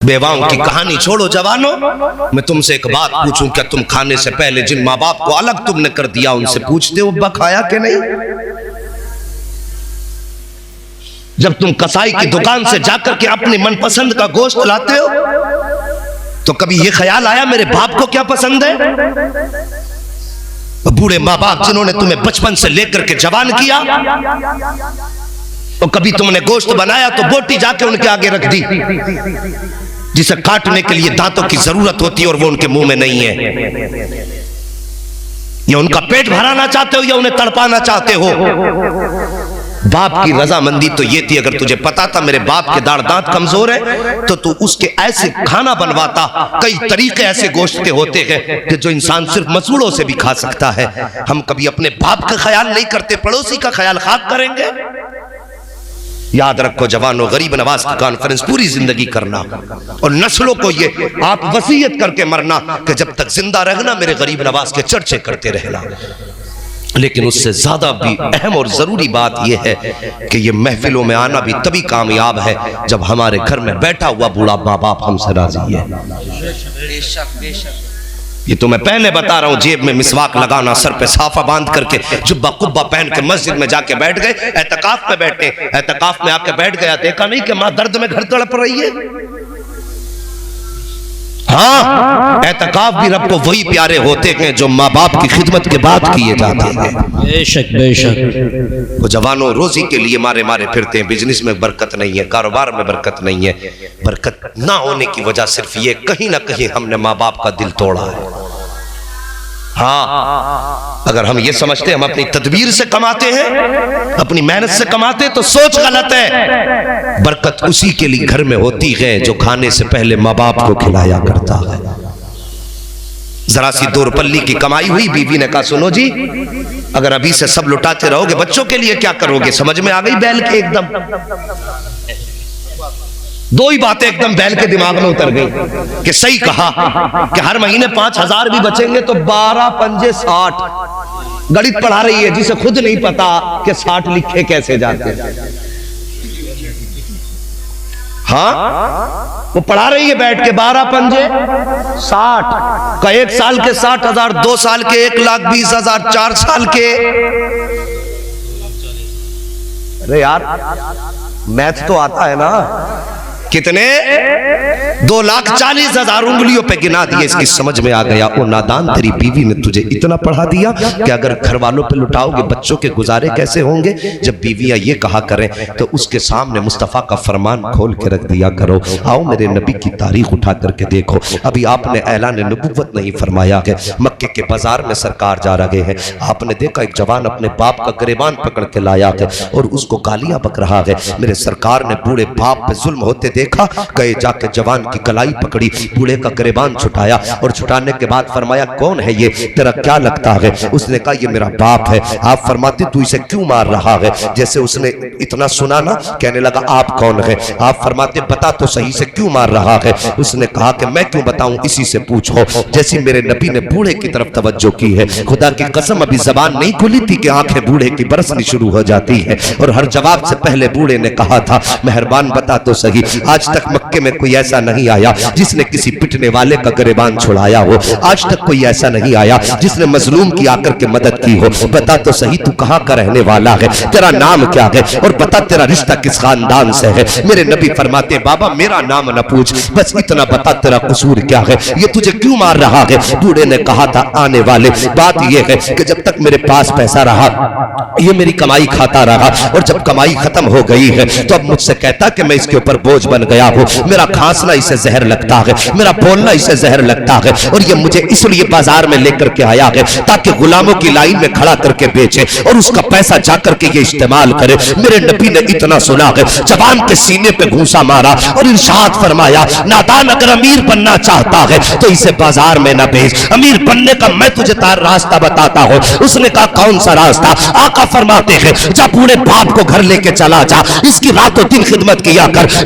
بیواؤں کی کہانی چھوڑو جوانوں، میں تم سے ایک بات پوچھوں، کیا تم کھانے سے پہلے جن ماں باپ کو الگ تم نے کر دیا ان سے پوچھتے ہو ابا کھایا کہ نہیں؟ جب تم کسائی کی دکان سے جا کر کے اپنی من پسند کا گوشت لاتے ہو تو کبھی یہ خیال آیا میرے باپ کو کیا پسند ہے؟ بوڑھے ماں باپ جنہوں نے تمہیں بچپن سے لے کر کے جوان کیا، اور کبھی تم نے گوشت بنایا تو بوٹی جا کے ان کے آگے رکھ دی جسے کاٹنے کے لیے دانتوں کی ضرورت ہوتی ہے اور وہ ان کے منہ میں نہیں ہے، یا ان کا پیٹ بھرانا چاہتے ہو یا انہیں تڑپانا چاہتے ہو؟ باپ کی رضامندی تو یہ تھی، اگر تجھے پتا تھا میرے باپ کے داڑھ دانت کمزور ہے تو اس کے ایسے کھانا بنواتا۔ کئی طریقے ایسے گوشت کے ہوتے ہیں کہ جو انسان صرف مسوڑوں سے بھی کھا سکتا ہے۔ ہم کبھی اپنے باپ کا خیال نہیں کرتے، پڑوسی کا خیال خاک کریں گے؟ یاد رکھو جوانوں، غریب نواز کی کانفرنس پوری زندگی کرنا اور نسلوں کو یہ آپ وصیت کر کے مرنا کہ جب تک زندہ رہنا میرے غریب نواز کے چرچے کرتے رہنا۔ لیکن اس سے زیادہ بھی اہم اور ضروری بات یہ ہے کہ یہ محفلوں میں آنا بھی تبھی کامیاب ہے جب ہمارے گھر میں بیٹھا ہوا بوڑھا ماں باپ ہم سے راضی ہے۔ یہ تو میں پہلے بتا رہا ہوں، جیب میں مسواک لگانا، سر پہ صافہ باندھ کر کے جبہ قبہ پہن کے مسجد میں جا کے بیٹھ گئے، اعتکاف میں بیٹھے، اعتکاف میں آ کے بیٹھ گیا، دیکھا نہیں کہ ماں درد میں گھر تڑپ رہی ہے؟ ہاں، اعتکاف بھی رب کو وہی پیارے ہوتے ہیں جو ماں باپ کی خدمت کے بعد کیے جاتے ہیں۔ بے شک بے شک۔ وہ جوانوں روزی کے لیے مارے مارے پھرتے ہیں، بزنس میں برکت نہیں ہے، کاروبار میں برکت نہیں ہے۔ برکت نہ ہونے کی وجہ صرف یہ کہیں نہ کہیں ہم نے ماں باپ کا دل توڑا ہے۔ ہاں، اگر ہم یہ سمجھتے ہیں ہم اپنی تدبیر سے کماتے ہیں، اپنی محنت سے کماتے ہیں تو سوچ غلط ہے۔ برکت اسی کے لیے گھر میں ہوتی ہے جو کھانے سے پہلے ماں باپ کو کھلایا کرتا ہے۔ ذرا سی 2 روپلی کی کمائی ہوئی، بیوی نے کہا سنو جی، اگر ابھی سے سب لٹاتے رہو گے بچوں کے لیے کیا کرو گے؟ سمجھ میں آ گئی بیل کے ایک دم 2 ہی باتیں ایک دم بیل کے دماغ میں اتر گئی کہ صحیح کہا کہ ہر مہینے 5000 بھی بچیں گے تو 12 پنجے 60۔ گڑت پڑھا رہی ہے جسے خود نہیں پتا کہ 60 لکھے کیسے جاتے ہیں۔ ہاں، وہ پڑھا رہی ہے بیٹھ کے 12 پنجے 60 کا 1 سال کے 60,000، 2 سال کے 1,20,000، 4 سال کے۔ ارے یار میتھ تو آتا ہے نا؟ کتنے؟ 2,40,000 انگلیوں پہ گنا دیے۔ اس کی سمجھ میں آ گیا او نادان، تیری بیوی نے تجھے اتنا پڑھا دیا کہ اگر گھر والوں پہ لٹاؤ گے بچوں کے گزارے کیسے ہوں گے؟ جب بیویاں یہ کہا کریں تو اس کے سامنے مصطفیٰ کا فرمان کھول کے رکھ دیا کرو۔ آؤ میرے نبی کی تاریخ اٹھا کر کے دیکھو، ابھی آپ نے اعلان نبوت نہیں فرمایا ہے، مکے کے بازار میں سرکار جا رہے ہیں، آپ نے دیکھا ایک جوان اپنے باپ کا گریبان پکڑ کے لایا ہے اور اس کو گالیاں بک رہا ہے۔ میرے سرکار نے بوڑھے باپ پہ ظلم ہوتے دیکھا، گئے جا کے جوان کی کلائی پکڑی، بوڑھے کا گریبان چھٹایا اور چھٹانے کے بعد فرمایا کون ہے یہ؟ تیرا کیا لگتا ہے؟ اس نے کہا یہ میرا باپ ہے۔ آپ فرماتے تو اسے کیوں مار رہا ہے؟ جیسے اس نے اتنا سنا نا، کہنے لگا آپ کون ہے؟ آپ فرماتے بتا تو صحیح سے کیوں مار رہا ہے؟ اس نے کہا کہ میں کیوں بتاؤں، اسی سے پوچھو۔ جیسے میرے نبی نے بوڑھے کی طرف توجہ کی ہے، خدا کی قسم ابھی زبان نہیں کھلی تھی کہ آنکھیں بوڑھے کی برسنی شروع ہو جاتی ہے، اور ہر جواب سے پہلے بوڑھے نے کہا تھا مہربان بتا تو صحیح، آج تک مکے میں کوئی ایسا نہیں آیا جس نے کسی پٹنے والے کا گریبان چھڑایا ہو، آج تک کوئی ایسا نہیں آیا جس نے مظلوم کی آ کر کے مدد کی ہو، بتا تو صحیح تو کہاں کا رہنے والا ہے، تیرا نام کیا ہے اور بتا تیرا رشتہ کس خاندان سے ہے؟ میرے نبی فرماتے بابا میرا نام نہ پوچھ، بس اتنا بتا تیرا قصور کیا ہے، یہ تجھے کیوں مار رہا ہے؟ بوڑھے نے کہا تھا آنے والے بات یہ ہے کہ جب تک میرے پاس پیسہ رہا یہ میری کمائی کھاتا رہا، اور جب کمائی ختم ہو گئی ہے تو اب مجھ سے کہتا کہ میں اس کے اوپر بوجھ بن گیا ہوں، میرا کھانسنا اسے زہر لگتا ہے، میرا بولنا اسے زہر لگتا ہے، اور یہ مجھے اس لیے بازار میں لے کر کے آیا ہے تاکہ غلاموں کی لائن میں کھڑا کر کے بیچے اور اس کا پیسہ جا کر کے یہ استعمال کرے۔ میرے نبی نے اتنا سنا ہے، جوان کے سینے پہ گھونسا مارا اور ارشاد فرمایا نادان اگر امیر بننا چاہتا ہے تو اسے بازار میں نہ بھیج، امیر بننے کا میں تجھے راستہ بتاتا ہوں۔ اس نے کہا کون سا راستہ؟ آقا فرماتے ہیں جا بوڑھے باپ کو گھر لے کے چلا جا، اس کی رات و دن خدمت کیا کر،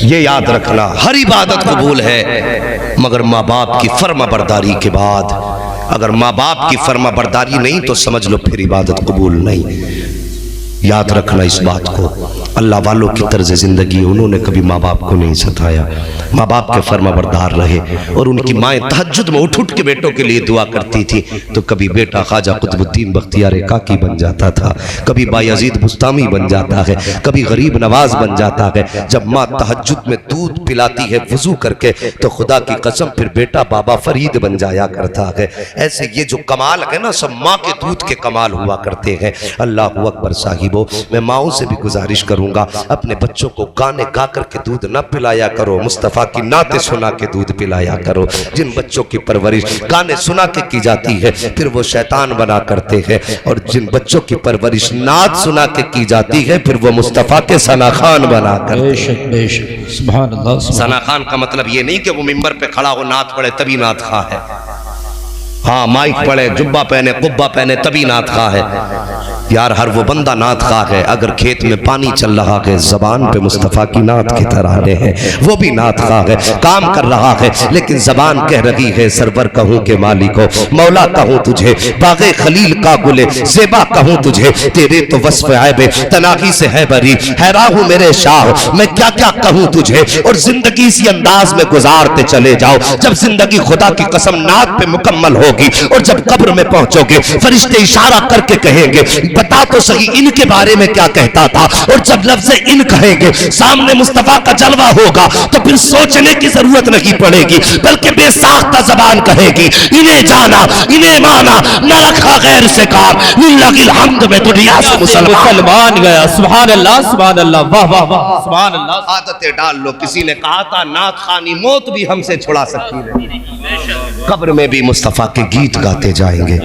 یہ یاد رکھنا، ہر عبادت قبول ہے مگر ماں باپ کی فرما برداری کے بعد۔ اگر ماں باپ کی فرما برداری نہیں تو سمجھ لو پھر عبادت قبول نہیں۔ یاد رکھنا اس بات کو۔ اللہ والوں کی طرز زندگی، انہوں نے کبھی ماں باپ کو نہیں ستایا، ماں باپ کے فرما بردار رہے، اور ان کی مائیں تہجد میں اٹھ کے بیٹوں کے لیے دعا کرتی تھی تو کبھی بیٹا خواجہ قطب الدین بختیار کاکی بن جاتا تھا، کبھی بایزید بستامی بن جاتا ہے، کبھی غریب نواز بن جاتا ہے۔ جب ماں تہجد میں دودھ پلاتی ہے وضو کر کے تو خدا کی قسم پھر بیٹا بابا فرید بن جایا کرتا ہے۔ ایسے یہ جو کمال ہے نا سب ماں کے دودھ کے کمال ہوا کرتے ہیں۔ اللہ اکبر صاحبو، میں ماؤں سے بھی گزارش کروں گا اپنے بچوں کو گانے گا کر کے دودھ نہ پلایا کرو، مصطفیٰ کی نعتیں سنا کے دودھ پلایا کرو۔ جن بچوں کی پرورش گانے سنا کے کی جاتی ہے پھر وہ شیطان بنا کرتے ہیں، اور جن بچوں کی پرورش نعت سنا کے کی جاتی ہے پھر وہ مصطفیٰ کے ثنا خان بنا کرتے ہیں۔ بے شک سبحان اللہ۔ ثنا خان کا مطلب یہ نہیں کہ وہ ممبر پہ کھڑا ہو نعت پڑھے تبھی نعت خواہ ہے، ہاں مائک پڑھے جبہ پہنے قبہ پہنے تبھی نعت خواہ ہے۔ یار ہر وہ بندہ نعت خواہ ہے اگر کھیت میں پانی چل رہا ہے زبان پہ مصطفیٰ کی نعت کے ترانے ہیں، وہ بھی نعت خواہ ہے، کام کر رہا ہے لیکن زبان کہہ رہی ہے سرور کہوں کہ مالک ہو، مولا کہوں تجھے، باغ خلیل کا گلے زیبا کہوں تجھے، تیرے تو وصف عیب تناہی سے ہے بری، حیران ہوں میرے شاہ میں کیا کیا کہوں تجھے۔ اور زندگی اسی انداز میں گزارتے چلے جاؤ، جب زندگی خدا کی قسم نعت پہ مکمل ہوگی اور جب قبر میں پہنچو گے فرشتے اشارہ کر کے کہیں گے بتا تو صحیح ان کے بارے میں کیا کہتا تھا، اور جب لفظ ان کہیں گے سامنے مصطفیٰ کا جلوہ ہوگا تو پھر سوچنے کی ضرورت نہیں پڑے گی بلکہ بے ساختہ زبان کہے گی انہیں جانا انہیں مانا نہ رکھا غیر سے کام، للہ الحمد میں دنیا سے مسلمان گیا۔ سبحان اللہ سبحان اللہ، واہ واہ واہ سبحان اللہ۔ عادتیں ڈال لو، کسی نے کہا تھا نعت خوانی موت بھی ہم سے چھڑا سکتی ہے، قبر میں بھی مصطفیٰ کے گیت گاتے جائیں گے۔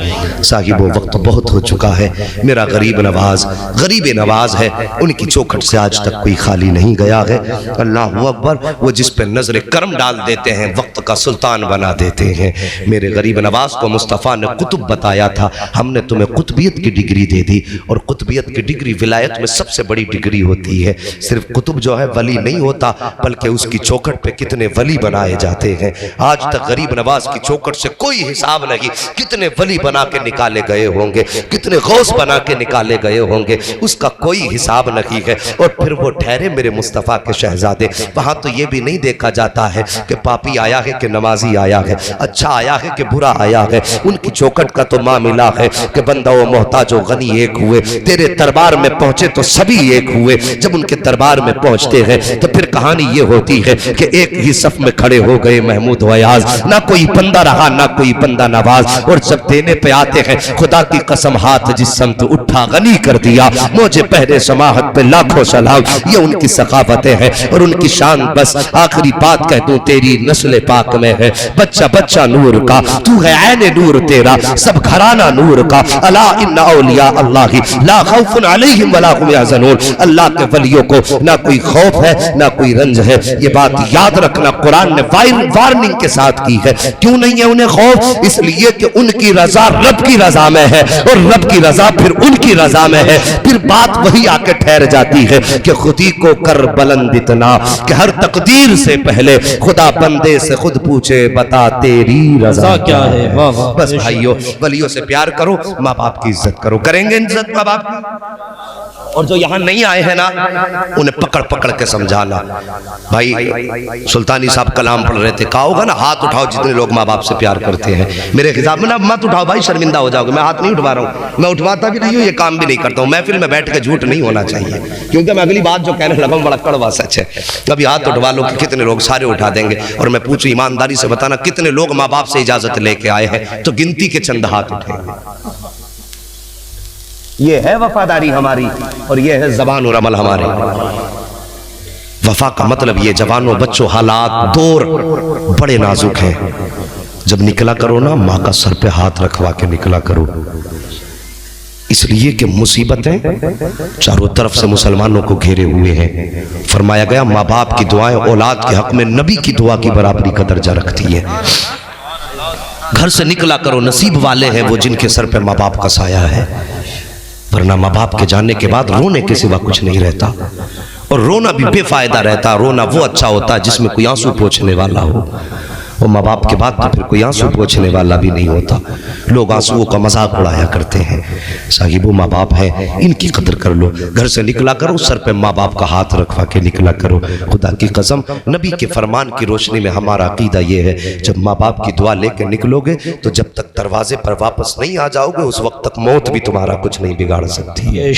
صاحبو وقت بہت ہو چکا ہے، میرا غریب نواز ہے، ان کی چوکھٹ سے آج تک کوئی خالی نہیں گیا ہے۔ اللہ اکبر، وہ جس پہ نظر کرم ڈال دیتے ہیں وقت کا سلطان بنا دیتے ہیں۔ میرے غریب نواز کو مصطفیٰ نے قطب بتایا تھا، ہم نے تمہیں قطبیت کی ڈگری دے دی، اور قطبیت کی ڈگری ولایت میں سب سے بڑی ڈگری ہوتی ہے۔ صرف قطب جو ہے ولی نہیں ہوتا بلکہ اس کی چوکھٹ پہ کتنے ولی بنائے جاتے ہیں۔ آج تک غریب نواز کی چوکھٹ سے کوئی حساب نہیں، کتنے ولی بنا کے نکالے گئے ہوں گے، کتنے غوث بنا کے نکالے گئے ہوں گے، اس کا کوئی حساب نہیں ہے۔ اور پھر وہ ٹھہرے میرے مصطفیٰ کے شہزادے، وہاں تو یہ بھی نہیں دیکھا جاتا ہے کہ پاپی آیا ہے کہ نمازی آیا ہے، اچھا آیا ہے کہ برا آیا ہے، ان کی چوکھٹ کا تو معاملہ ہے کہ بندہ و محتاج و غنی ایک ہوئے، تیرے دربار میں پہنچے تو سبھی ایک ہوئے۔ جب ان کے دربار میں پہنچتے ہیں تو پھر کہانی یہ ہوتی ہے کہ ایک ہی صف میں کھڑے ہو گئے محمود و ایاز، نہ کوئی بندہ رہا نہ کوئی بندہ نواز، اور جب دینے پہ آتے ہیں خدا کی قسم ہاتھ جس سمت اٹھا غنی کر دیا، مجھے پہلے سماحت پہ لاکھوں سلام، یہ ان کی ثقافتیں ہیں اور ان کی شان۔ بس آخری بات کہہ دوں تیری نسل پاک میں ہے بچہ بچہ نور کا، تو ہے عین نور تیرا سب گھرانہ نور کا، الا ان اولیاء اللہ لا خوف علیہم ولا هم يحزنون، اللہ کے ولیوں کو نہ کوئی خوف ہے نہ کوئی رنج ہے۔ یہ بات یاد رکھنا، قرآن نے وارننگ کے ساتھ کی ہے۔ کیوں نہیں ہے انہیں خوف؟ اس لیے کہ ان کی رضا رب کی رضا میں ہے، اور رب کی رضا پھر ان کی رضا میں ہے۔ پھر بات وہی آ کے ٹھہر جاتی ہے کہ خودی کو کر بلند اتنا کہ ہر تقدیر سے پہلے خدا بندے سے خود پوچھے بتا تیری رضا کیا ہے۔ بس بھائیو، ولیوں سے پیار کرو، ماں باپ کی عزت کرو، کریں گے عزت ماں باپ کی؟ اور جو یہاں نہیں آئے ہیں نا انہیں پکڑ پکڑ کے سمجھانا۔ بھائی سلطانی صاحب کلام پڑھ رہے تھے، کہا ہوگا نا ہاتھ اٹھاؤ جتنے لوگ ماں باپ سے پیار کرتے ہیں۔ میرے خطاب میں نا مت اٹھاؤ بھائی، شرمندہ ہو جاؤ گے، میں ہاتھ نہیں اٹھوا رہا ہوں، میں اٹھواتا بھی نہیں ہوں، یہ کام بھی نہیں کرتا ہوں۔ محفل میں بیٹھ کے جھوٹ نہیں ہونا چاہیے، کیونکہ میں اگلی بات جو کہنے لگا ہوں بڑا کڑوا سچ ہے۔ کبھی ہاتھ اٹھوا لو کہ کتنے لوگ، سارے اٹھا دیں گے، اور میں پوچھوں ایمانداری سے بتانا کتنے لوگ ماں باپ سے اجازت لے کے آئے ہیں؟ تو گنتی کے چند ہاتھ اٹھیں گے۔ یہ ہے وفاداری ہماری، اور یہ ہے زبان اور عمل ہمارے۔ وفا کا مطلب یہ جوانوں بچوں، حالات دور بڑے نازک ہیں، جب نکلا کرو نا ماں کا سر پہ ہاتھ رکھوا کے نکلا کرو، اس لیے کہ مصیبتیں چاروں طرف سے مسلمانوں کو گھیرے ہوئے ہیں۔ فرمایا گیا ماں باپ کی دعائیں اولاد کے حق میں نبی کی دعا کی برابری کا درجہ رکھتی ہیں۔ گھر سے نکلا کرو، نصیب والے ہیں وہ جن کے سر پہ ماں باپ کا سایہ ہے، ورنہ ماں باپ کے جانے کے بعد رونے کے سوا کچھ نہیں رہتا۔ اور رونا بھی بے فائدہ رہتا. رونا وہ اچھا ہوتا ہے جس میں کوئی آنسو پوچھنے والا ہو. اور ماں باپ کے بعد تو پھر کوئی آنسو پوچھنے والا بھی نہیں ہوتا. لوگ آنسوؤں کا مذاق اڑایا کرتے ہیں. صاحب وہ ماں باپ ہیں, ان کی قدر کر لو. گھر سے نکلا کرو سر پہ ماں باپ کا ہاتھ رکھوا کے نکلا کرو. خدا کی قسم نبی کے فرمان کی روشنی میں ہمارا عقیدہ یہ ہے, جب ماں باپ کی دعا لے کے نکلو گے تو جب تک دروازے پر واپس نہیں آ جاؤ گے اس وقت تک موت بھی تمہارا کچھ نہیں بگاڑ سکتی ہے.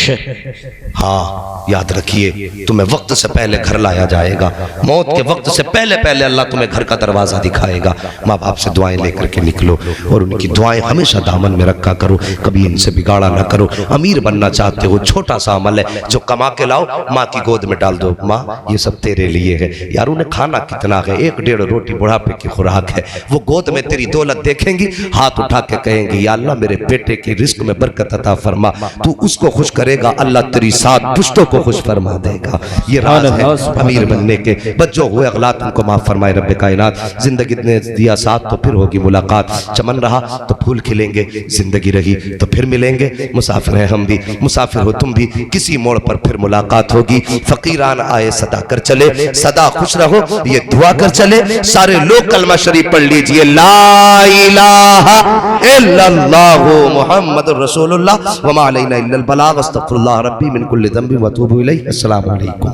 ہاں یاد رکھیے, تمہیں وقت سے پہلے گھر لایا جائے گا. موت کے وقت سے پہلے پہلے اللہ تمہیں گھر کا دروازہ دکھائے گا. ماں باپ سے دعائیں لے کر کے نکلو اور ان کی دعائیں ہمیشہ دامن میں رکھا کرو, کبھی ان سے بگاڑا نہ کرو. امیر بننا چاہتے ہو, چھوٹا سا عمل ہے جو کما کے لاؤ, ماں کی گود میں ڈال دو. ماں یہ سب تیرے لیے ہے. یار انہیں کھانا کتنا ہے, 1-1.5 روٹی بڑھاپے کی خوراک ہے. وہ گود میں تیری دولت دیکھیں گی, ہاتھ اٹھا کے کہیں گی یا اللہ میرے بیٹے کی رزق میں برکت عطا فرما. تو اس کو خوش کرے گا, اللہ تیری 7 پشتوں کو خوش فرما دے گا. یہ راز ہے امیر بننے کے. بس جو ہوئے اغلاط ان کو معاف فرمائے رب کائنات. زندگی نے دیا ساتھ تو پھر ہوگی ملاقات. چمن رہا تو پھول کھلیں گے, زندگی رہی تو پھر ملیں گے. مسافر ہیں ہم بھی, مسافر ہو تم بھی, کسی موڑ پر پھر ملاقات ہوگی. فقیران آئے صدا کر چلے, صدا خوش رہو یہ دعا کر چلے. سارے لوگ کلمہ شریف پڑھ لیجئے, لا الہ الا اللہ محمد رسول اللہ وما علینا الا البلاغ. استغفر اللہ ربی من کل ذنب واتوب الیہ. السلام علیکم.